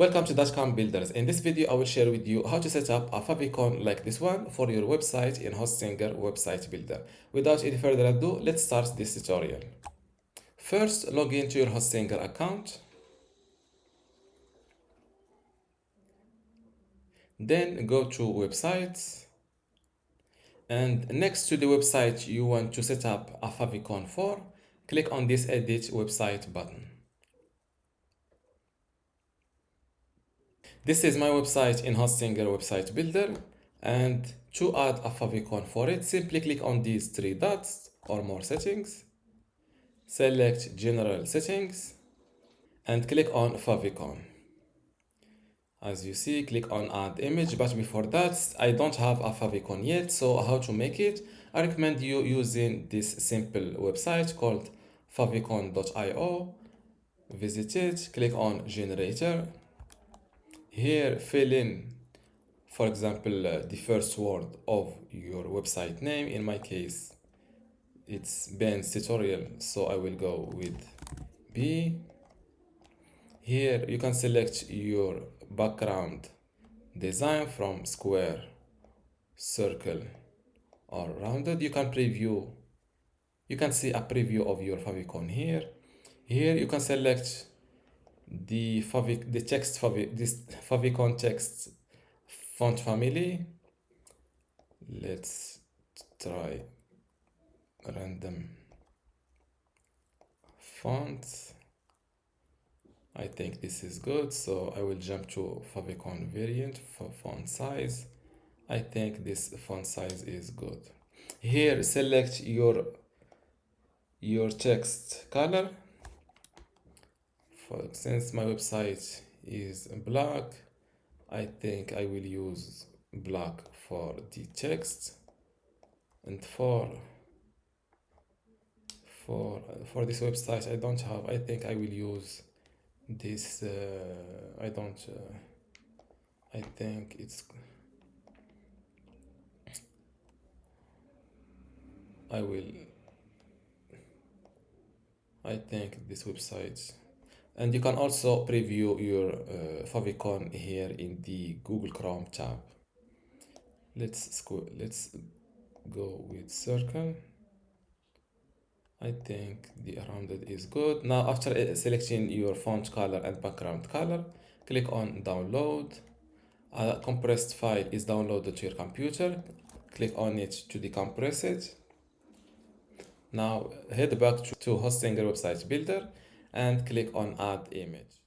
Welcome to dotcom builders. In this video, I will share with you how to set up a favicon like this one for your website in Hostinger website builder. Without any further ado, let's start this tutorial. First, log into your Hostinger account. Then go to websites. And next to the website you want to set up a favicon for, click on this edit website button. This is my website in Hostinger website builder, and to add a favicon for it, simply click on these three dots or more settings, select general settings, and click on favicon. As you see, click on add image, but before that, I don't have a favicon yet, so how to make it? I recommend you using this simple website called favicon.io. Visit it, click on generator. Here, fill in, for example, the first word of your website name. In my case, it's Ben's tutorial, so I will go with B. Here, you can select your background design from square, circle, or rounded. You can preview. You can see a preview of your favicon here. Here, you can select this favicon text font family. Let's try random fonts. I think this is good, so I will jump to favicon variant for font size. I think this font size is good. Here, select your text color. Since my website is black, I think I will use black for the text, and for this website I think I will use this. I think it's I think this website. And you can also preview your favicon here in the Google Chrome tab. Let's go with circle. I think the rounded is good. Now, after selecting your font color and background color, click on download. A compressed file is downloaded to your computer. Click on it to decompress it. Now, head back to Hostinger website builder and click on add image.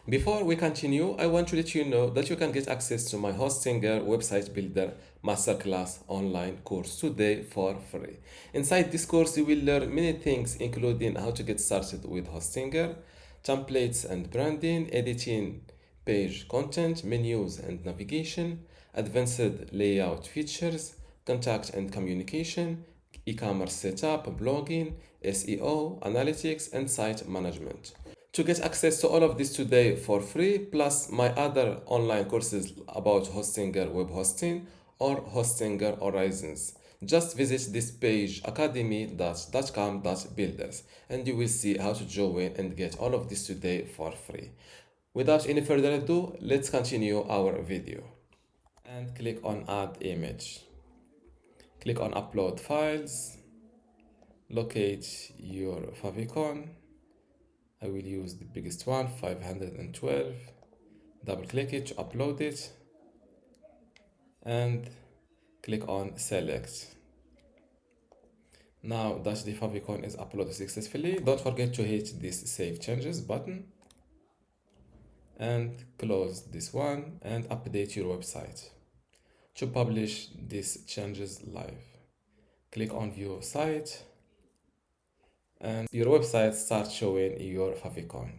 Before we continue, I want to let you know that you can get access to my Hostinger website builder masterclass online course today for free. Inside this course, you will learn many things, including how to get started with Hostinger, templates and branding, editing page content, menus and navigation, advanced layout features, contact and communication, e-commerce setup, blogging, SEO, analytics, and site management. To get access to all of this today for free, plus my other online courses about Hostinger web hosting or Hostinger Horizons, just visit this page academy.dotcom.builders and you will see how to join and get all of this today for free. Without any further ado, let's continue our video. And click on add image. Click on upload files, locate your favicon. I will use the biggest one, 512. Double click it to upload it and click on select. Now that the favicon is uploaded successfully, don't forget to hit this save changes button and close this one and update your website to publish these changes live. Click on view site and your website starts showing your favicon.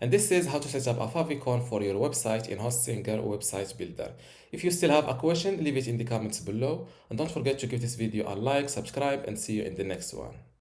And this is how to set up a favicon for your website in Hostinger website builder. If you still have a question, leave it in the comments below, and don't forget to give this video a like, subscribe, and see you in the next one.